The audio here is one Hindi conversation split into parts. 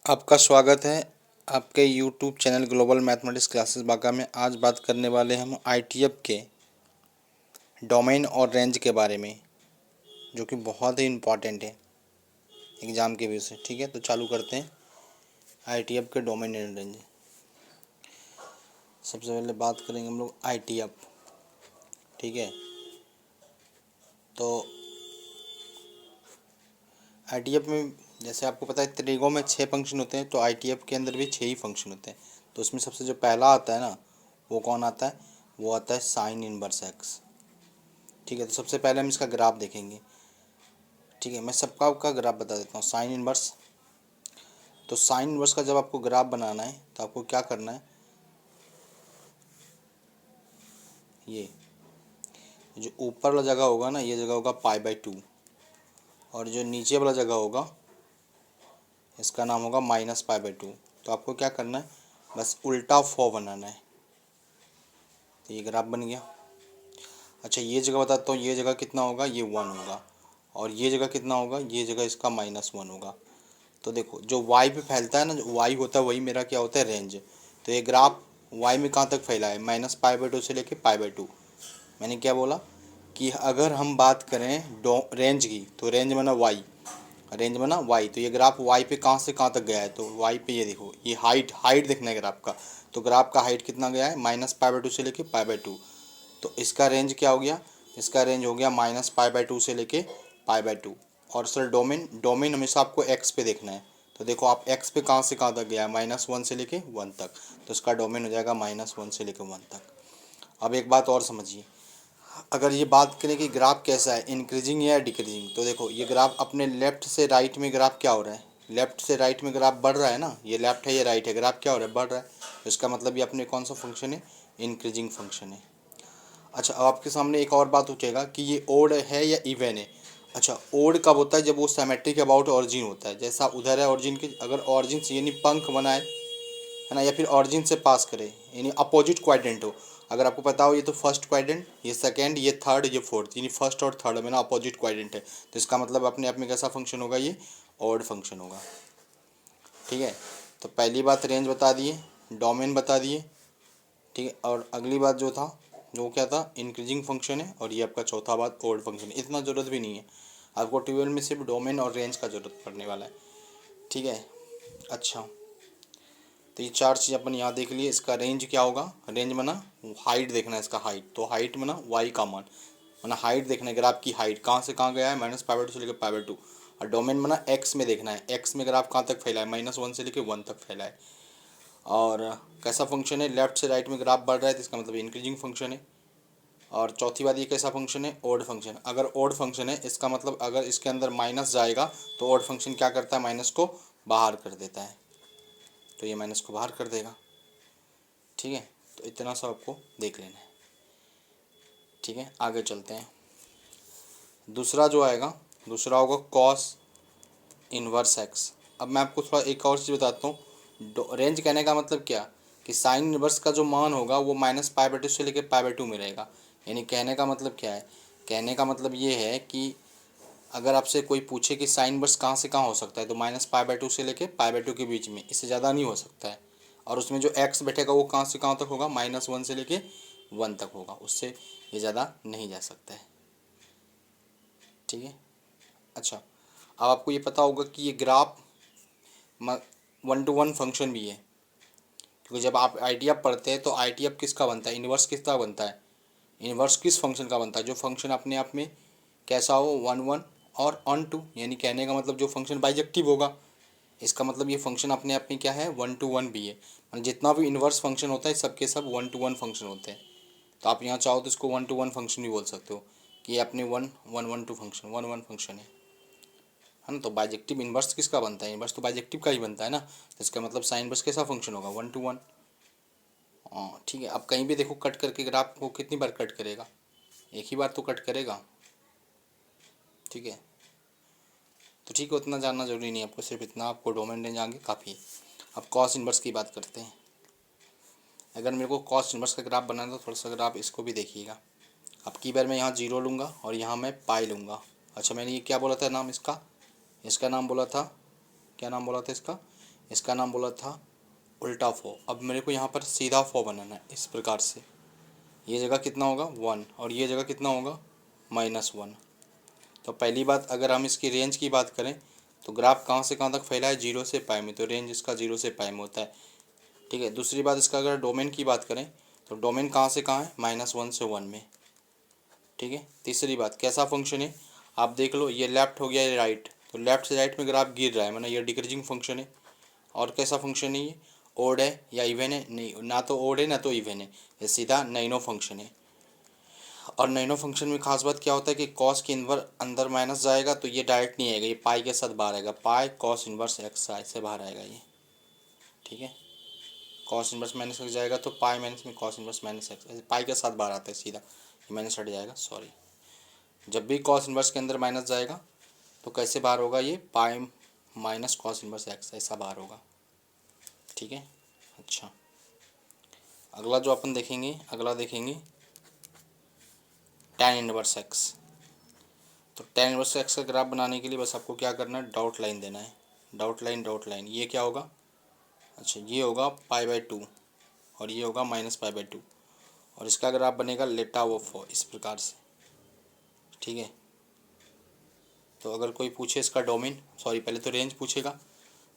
आपका स्वागत है आपके YouTube channel global mathematics classes Banka में। आज बात करने वाले हम ITF के डोमेन और रेंज के बारे में, जो कि बहुत ही इम्पॉर्टेंट है एग्ज़ाम के व्यू से। ठीक है, तो चालू करते हैं ITF के डोमेन एंड रेंज। सबसे पहले बात करेंगे हम लोग ITF। ठीक है, तो ITF में जैसे आपको पता है त्रिगो में 6 फंक्शन होते हैं, तो ITF के अंदर भी 6 ही फंक्शन होते हैं। तो उसमें सबसे जो पहला आता है ना, वो कौन आता है? वो आता है साइन इनवर्स एक्स। ठीक है, तो सबसे पहले हम इसका ग्राफ देखेंगे। ठीक है, मैं सबका ग्राफ बता देता हूँ। साइन इनवर्स, तो साइन इनवर्स का जब आपको ग्राफ बनाना है तो आपको क्या करना है, ये जो ऊपर वाला जगह होगा ना, ये जगह होगा π/2, और जो नीचे वाला जगह होगा इसका नाम होगा -π/2। तो आपको क्या करना है, बस उल्टा फॉ बनाना है। तो ये ग्राफ बन गया। अच्छा, ये जगह बताता हूँ, ये जगह कितना होगा, ये 1 होगा, और ये जगह कितना होगा, ये जगह इसका -1 होगा। तो देखो, जो वाई पे फैलता है ना, जो वाई होता है वही मेरा क्या होता है, रेंज। तो ये ग्राफ वाई में कहाँ तक फैला है, -π/2 से लेके π/2। मैंने क्या बोला कि अगर हम बात करें रेंज की, तो रेंज बना वाई, रेंज बना वाई। तो ये ग्राफ वाई पे कहाँ से कहाँ तक गया है, तो वाई पे ये देखो, ये हाइट देखना है ग्राफ का। तो ग्राफ का हाइट कितना गया है, -π/2 से लेके π/2। तो इसका रेंज क्या हो गया, इसका रेंज हो गया -π/2 से लेके π/2। और सर डोमेन, डोमेन हमेशा आपको एक्स पे देखना है। तो देखो आप एक्स पे कहाँ से कहाँ तक गया है, -1 से लेके 1 तक। तो इसका डोमेन हो जाएगा -1 से लेके 1 तक। अब एक बात और समझिए, अगर ये बात करें कि ग्राफ कैसा है, इंक्रीजिंग या डिक्रीजिंग, तो देखो ये ग्राफ अपने लेफ्ट से राइट में ग्राफ क्या हो रहा है, लेफ्ट से राइट में ग्राफ बढ़ रहा है ना। ये लेफ्ट है, ये राइट है, ग्राफ क्या हो रहा है, बढ़ रहा है। तो इसका मतलब ये अपने कौन सा फंक्शन है, इंक्रीजिंग फंक्शन है। अच्छा, अब आपके सामने एक और बात उठेगा कि ये ओड है या इवन है। अच्छा, ओड कब होता है, जब वो सिमेट्रिक अबाउट ऑरिजिन होता है। जैसा उधर है ऑरिजिन के, अगर ऑरिजिन से यानी पंख बनाए है ना, या फिर ऑरिजिन से पास करे, यानी अपोजिट क्वाड्रेंट हो। अगर आपको पता हो, ये तो फर्स्ट क्वाड्रेंट, ये सेकंड, ये थर्ड, ये फोर्थ, यानी फर्स्ट और थर्ड में ना अपोजिट क्वाड्रेंट है। तो इसका मतलब अपने आप में कैसा फंक्शन होगा, ये ऑड फंक्शन होगा। ठीक है, तो पहली बात रेंज बता दिए, डोमेन बता दिए। ठीक है, और अगली बात जो था, जो क्या था, इंक्रीजिंग फंक्शन है, और ये आपका चौथा बात ओड फंक्शन है। इतना ज़रूरत भी नहीं है आपको, 12 में सिर्फ डोमेन और रेंज का ज़रूरत पड़ने वाला है। ठीक है, अच्छा, तो ये 4 चीज़ अपन यहाँ देख लिए। इसका रेंज क्या होगा, रेंज बना हाइट देखना है, इसका हाइट, तो हाइट बना वाई का मान, वरना हाइट देखना है, ग्राफ की हाइट कहाँ से कहाँ गया है, -π/2 से लेकर π/2। और डोमेन बना एक्स में देखना है, एक्स में ग्राफ कहाँ तक फैला है, -1 से लेकर 1 तक फैला है। और कैसा फंक्शन है, लेफ्ट से राइट में ग्राफ बढ़ रहा है, तो इसका मतलब इंक्रीजिंग फंक्शन है। और चौथी बात, ये कैसा फंक्शन है, ओड फंक्शन। अगर ओड फंक्शन है, इसका मतलब अगर इसके अंदर माइनस जाएगा तो ओड फंक्शन क्या करता है, माइनस को बाहर कर देता है। तो ये माइनस को बाहर कर देगा। ठीक है, तो इतना सा आपको देख लेना है। ठीक है, आगे चलते हैं। दूसरा जो आएगा, दूसरा होगा कॉस इनवर्स एक्स। अब मैं आपको थोड़ा एक और चीज़ बताता हूँ। रेंज कहने का मतलब क्या, कि साइन इनवर्स का जो मान होगा वो -π/2 से लेकर π/2 में रहेगा। यानी कहने का मतलब क्या है, कहने का मतलब ये है कि अगर आपसे कोई पूछे कि साइन इनवर्स कहाँ से कहाँ हो सकता है, तो -π/2 से लेकर π/2 के बीच में, इससे ज़्यादा नहीं हो सकता है। और उसमें जो एक्स बैठेगा वो कहाँ से कहाँ तक होगा, -1 से लेके 1 तक होगा, उससे ये ज़्यादा नहीं जा सकता है। ठीक है, अच्छा, अब आपको ये पता होगा कि ये ग्राफ 1:1 फंक्शन भी है, क्योंकि जब आप ITF पढ़ते हैं तो ITF किसका बनता है, इन्वर्स किसका बनता है, इन्वर्स किस फंक्शन का बनता है, जो फंक्शन अपने आप में कैसा हो, 1:1 और ऑन टू। यानी कहने का मतलब जो फंक्शन बाइजेक्टिव होगा। इसका मतलब ये फंक्शन अपने आप में क्या है, 1:1 भी है। मतलब जितना भी इन्वर्स फंक्शन होता है सबके सब 1:1 फंक्शन होते हैं। तो आप यहाँ चाहो तो इसको 1:1 फंक्शन भी बोल सकते हो, कि ये अपने 1:1 फंक्शन 1:1 फंक्शन है ना। तो बाइजेक्टिव इन्वर्स किसका बनता है, इन्वर्स तो बाइजेक्टिव का ही बनता है ना। तो इसका मतलब साइन इन्वर्स कैसा फंक्शन होगा, 1:1। हाँ ठीक है, अब कहीं भी देखो कट करके ग्राफ को कितनी बार कट करेगा, एक ही बार तो कट करेगा। ठीक है, तो ठीक है, उतना जानना जरूरी नहीं है आपको, सिर्फ इतना आपको डोमेन रेंज आगे काफ़ी है। अब कॉस इन्वर्स की बात करते हैं। अगर मेरे को कॉस इन्वर्स का ग्राफ बनाना है तो थोड़ा सा ग्राफ इसको भी देखिएगा। अब की बार मैं यहाँ 0 लूँगा और यहाँ मैं पाई लूँगा। अच्छा, मैंने ये क्या बोला था नाम इसका, इसका नाम बोला था, क्या नाम बोला था इसका, इसका नाम बोला था उल्टा फो। अब मेरे को यहाँ पर सीधा फो बनाना है इस प्रकार से। ये जगह कितना होगा 1 और ये जगह कितना होगा -1। तो पहली बात, अगर हम इसकी रेंज की बात करें तो ग्राफ कहाँ से कहाँ तक फैला है, 0 से पाई में, तो रेंज इसका 0 से पाई में होता है। ठीक है। दूसरी बात, इसका अगर डोमेन की बात करें तो डोमेन कहाँ से कहाँ है, -1 से 1 में। ठीक है। तीसरी बात, कैसा फंक्शन है आप देख लो, ये लेफ्ट हो गया, ये राइट, तो लेफ्ट से राइट में ग्राफ गिर रहा है, मतलब ये डिक्रीजिंग फंक्शन है। और कैसा फंक्शन है, ये ओड है या इवन है, नहीं, ना तो ओड है ना तो इवन है, ये सीधा नैनो फंक्शन है। और नैनो फंक्शन में खास बात क्या होता है कि कॉस के इन्वर्स अंदर माइनस जाएगा तो ये डायरेक्ट नहीं आएगा, ये पाई के साथ बाहर आएगा, पाई कॉस इन्वर्स एक्स ऐसे बाहर आएगा ये। ठीक है। कॉस इन्वर्स माइनस एक्स जाएगा तो पाई माइनस में कॉस इन्वर्स माइनस एक्स, ऐसे पाई के साथ बाहर आता है सीधा, ये माइनस हट जाएगा, सॉरी। जब भी कॉस इन्वर्स के अंदर माइनस जाएगा तो कैसे बाहर होगा, ये pi minus cos inverse x ऐसा बाहर होगा। ठीक है। अच्छा, अगला जो अपन देखेंगे, अगला देखेंगे tan इनवर्स एक्स। तो tan इनवर्स एक्स का ग्राफ बनाने के लिए बस आपको क्या करना है, डॉट लाइन देना है, डॉट लाइन डॉट लाइन। ये क्या होगा, अच्छा ये होगा π/2 और ये होगा -π/2 और इसका ग्राफ बनेगा लेटा वो फो इस प्रकार से। ठीक है। तो अगर कोई पूछे इसका डोमेन, सॉरी पहले तो रेंज पूछेगा,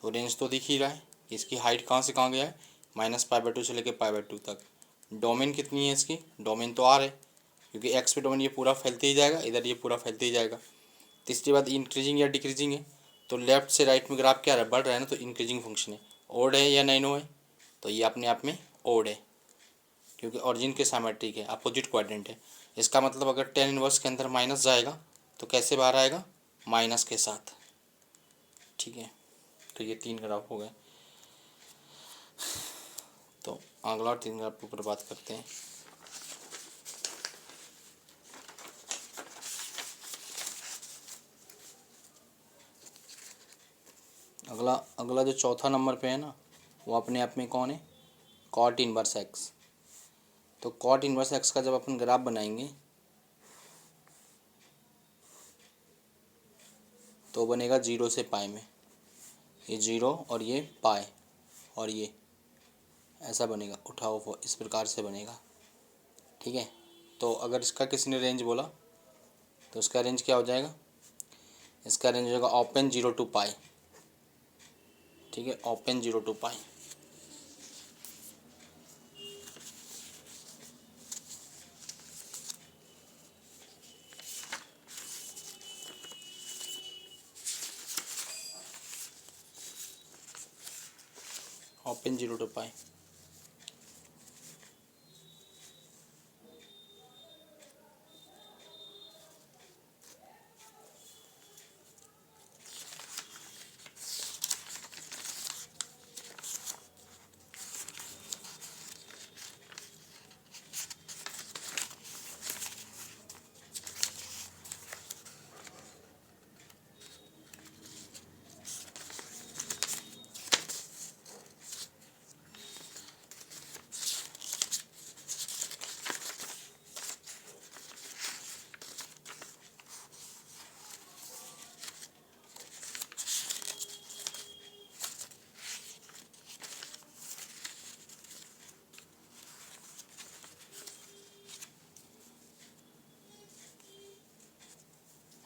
तो रेंज तो दिख ही रहा है कि इसकी हाइट कहाँ से कहाँ गया है, -π/2 से लेकर π/2 तक। डोमेन कितनी है इसकी, डोमेन तो R है, क्योंकि एक्स पे डोमेन ये पूरा फैलते ही जाएगा, इधर ये पूरा फैलते ही जाएगा। तीसरी बात, इंक्रीजिंग या डिक्रीजिंग है, तो लेफ्ट से राइट में ग्राफ क्या रहा है, बढ़ रहा है ना, तो इंक्रीजिंग फंक्शन है। ओड है या नैनो है, तो ये अपने आप में ओड है, क्योंकि ऑरिजिन के साइमेट्रिक है, अपोजिट क्वाड्रेंट है। इसका मतलब अगर tan इनवर्स के अंदर माइनस जाएगा तो कैसे बाहर आएगा, माइनस के साथ। ठीक है। तो ये 3 ग्राफ हो गए। तो अगला 3 ग्राफ के ऊपर बात करते हैं। अगला अगला जो चौथा नंबर पे है ना, वो अपने आप में कौन है, कॉट इनवर्स एक्स। तो कॉट इनवर्स एक्स का जब अपन ग्राफ बनाएंगे तो बनेगा 0 से पाई में, ये 0 और ये पाई और ये ऐसा बनेगा, उठाओ वो इस प्रकार से बनेगा। ठीक है। तो अगर इसका किसी ने रेंज बोला तो इसका रेंज क्या हो जाएगा, इसका रेंज होगा ओपन 0 to पाई। ठीक है, open 0 to pi. Open 0 to pi.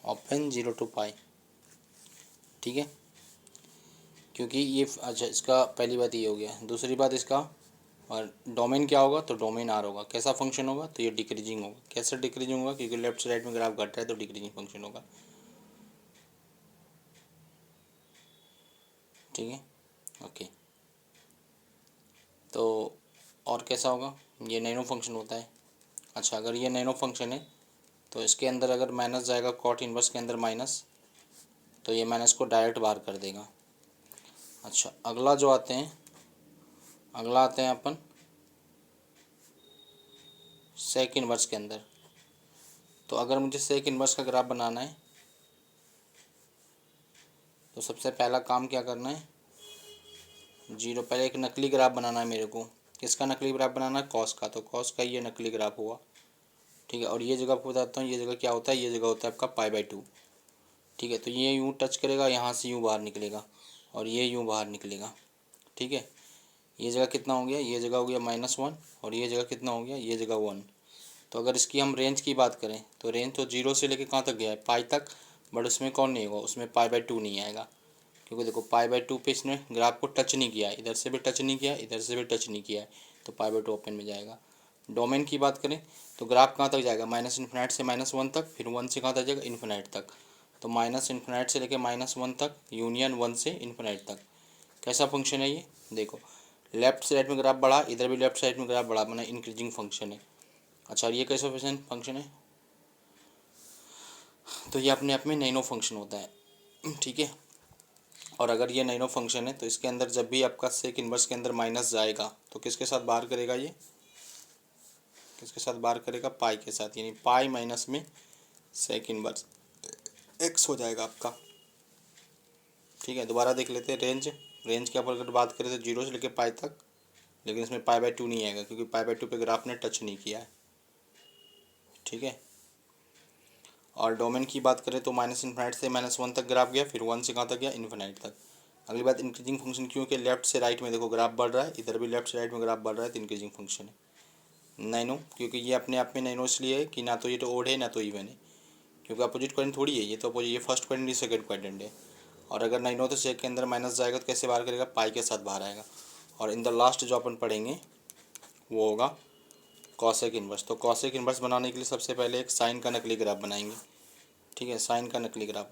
Open 0 to पाई। ठीक है, क्योंकि ये अच्छा, इसका पहली बात ये हो गया। दूसरी बात, इसका और डोमेन क्या होगा, तो डोमेन आर होगा। कैसा फंक्शन होगा, तो ये डिक्रीजिंग होगा। कैसे डिक्रीजिंग होगा, क्योंकि लेफ्ट से राइट में ग्राफ घट रहा है तो डिक्रीजिंग फंक्शन होगा। ठीक है, ओके। तो और कैसा होगा, ये नैनो फंक्शन होता है। अच्छा, अगर ये नैनो फंक्शन है तो इसके अंदर अगर माइनस जाएगा, कॉट इनवर्स के अंदर माइनस, तो ये माइनस को डायरेक्ट बाहर कर देगा। अच्छा, अगला जो आते हैं, अगला आते हैं अपन सेक इनवर्स के अंदर। तो अगर मुझे सेक इनवर्स का ग्राफ बनाना है तो सबसे पहला काम क्या करना है, 0, पहले एक नकली ग्राफ बनाना है मेरे को। किसका नकली ग्राफ बनाना है, कॉस का। तो कॉस का ये नकली ग्राफ हुआ। ठीक है, और ये जगह आपको बताता हूँ, ये जगह क्या होता है, ये जगह होता है आपका π/2। ठीक है, तो ये यूँ टच करेगा, यहाँ से यूँ बाहर निकलेगा और ये यूँ बाहर निकलेगा। ठीक है। ये जगह कितना हो गया, ये जगह हो गया -1 और ये जगह कितना हो गया, ये जगह 1। तो अगर इसकी हम रेंज की बात करें तो रेंज तो 0 से लेके कहाँ तक गया है, पाई तक, बट उसमें कौन नहीं होगा, उसमें π/2 नहीं आएगा, क्योंकि देखो π/2 पे इसने ग्राफ को टच नहीं किया है, इधर से भी टच नहीं किया, इधर से भी टच नहीं किया है, तो π/2 ओपन में जाएगा। डोमेन की बात करें तो ग्राफ कहाँ तक जाएगा, -∞ से -1 तक, फिर 1 से कहाँ तक जाएगा, इन्फिनाइट तक। तो -∞ से लेके -1 तक, यूनियन 1 से इन्फिनाइट तक। कैसा फंक्शन है ये, देखो लेफ्ट साइड में ग्राफ बढ़ा, इधर भी लेफ्ट साइड में ग्राफ बढ़ा, माना इंक्रीजिंग फंक्शन है। अच्छा, और ये कैसा फंक्शन है, तो ये अपने आप में नैनो फंक्शन होता है, ठीक है। और अगर ये नैनो फंक्शन है तो इसके अंदर जब भी आपका सेक इन्वर्स के अंदर माइनस जाएगा तो किसके साथ बाहर करेगा, ये किसके साथ बाहर करेगा, पाई के साथ, यानी पाई माइनस में सेक इन्वर्स एक्स हो जाएगा आपका। ठीक है, दोबारा देख लेते हैं रेंज। रेंज के ऊपर अगर बात करें तो 0 से लेकर पाई तक, लेकिन इसमें π/2 नहीं आएगा क्योंकि π/2 पे ग्राफ ने टच नहीं किया है, ठीक है। और डोमेन की बात करें तो -∞ से -1 तक ग्राफ गया, फिर 1 से कहाँ तक गया, इन्फिनाइट तक। अगली बात इंक्रीजिंग फंक्शन, क्योंकि लेफ्ट से राइट में देखो ग्राफ बढ़ रहा है, इधर भी लेफ्ट से राइट में ग्राफ बढ़ रहा है, तो इंक्रीजिंग फंक्शन है। नैनो, क्योंकि ये अपने आप में नैनो इसलिए है कि ना तो ये तो ओड है ना तो इवन है, क्योंकि अपोजिट क्वाड्रेंट थोड़ी है, ये तो अपोजिट, ये फर्स्ट क्वाड्रेंट, ये सेकंड क्वाड्रेंट है। और अगर नैनो तो सेक के अंदर माइनस जाएगा तो कैसे बाहर करेगा, पाई के साथ बाहर आएगा। और इन द लास्ट जो अपन पढ़ेंगे वो होगा कॉसेक इन्वर्स। तो कॉसेक इन्वर्स बनाने के लिए सबसे पहले एक साइन का नकली ग्राफ बनाएंगे, ठीक है, साइन का नकली ग्राफ।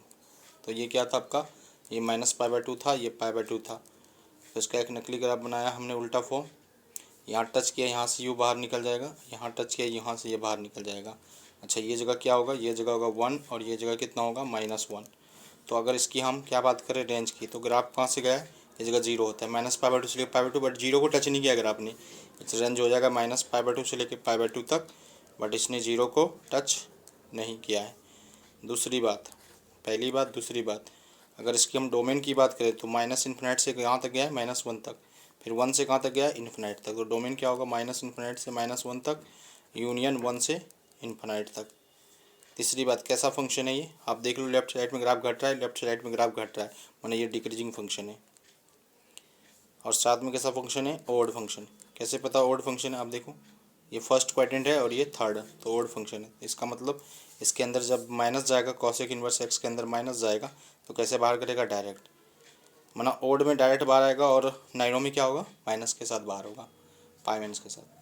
तो ये क्या था आपका, ये -π/2 था, ये π/2 था, तो इसका एक नकली ग्राफ बनाया हमने उल्टा फॉर्म। यहाँ टच किया, यहाँ से यू बाहर निकल जाएगा, यहाँ टच किया, यहाँ से ये बाहर निकल जाएगा। अच्छा, ये जगह क्या होगा, ये जगह होगा 1 और ये जगह कितना होगा, -1। तो अगर इसकी हम क्या बात करें रेंज की, तो ग्राफ कहाँ से गया है, ये जगह 0 होता है, -π/2 से लेकर π/2, बट 0 को टच नहीं किया ग्राफ ने, इस रेंज हो जाएगा -π/2 से लेकर π/2 तक, बट इसने 0 को टच नहीं किया है। दूसरी बात, पहली बात, दूसरी बात, अगर इसकी हम डोमेन की बात करें तो -∞ से कहाँ तक गया है, -1 तक, फिर 1 से कहाँ तक गया है, इन्फिनाइट तक। तो डोमेन क्या होगा, -∞ से -1 तक, यूनियन 1 से इन्फिनाइट तक। तीसरी बात, कैसा फंक्शन है ये, आप देख लो, लेफ्ट साइड में ग्राफ घट रहा है, लेफ्ट साइड में ग्राफ घट रहा है, माने ये डिक्रीजिंग फंक्शन है। और साथ में कैसा फंक्शन है, ओड फंक्शन। कैसे पता ओड फंक्शन है, आप देखो, ये फर्स्ट क्वाड्रेंट है और ये थर्ड, तो ओड फंक्शन है। इसका मतलब इसके अंदर जब माइनस जाएगा, कॉसेक इन्वर्स एक्स के अंदर माइनस जाएगा, तो कैसे बाहर करेगा, डायरेक्ट, माना ओड में डायरेक्ट बाहर आएगा, और नाइनो में क्या होगा, माइनस के साथ बाहर होगा, पाई माइनस के साथ।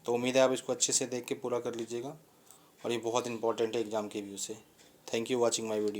तो उम्मीद है आप इसको अच्छे से देख के पूरा कर लीजिएगा, और ये बहुत इंपॉर्टेंट है एग्जाम के व्यू से। Thank you watching my video.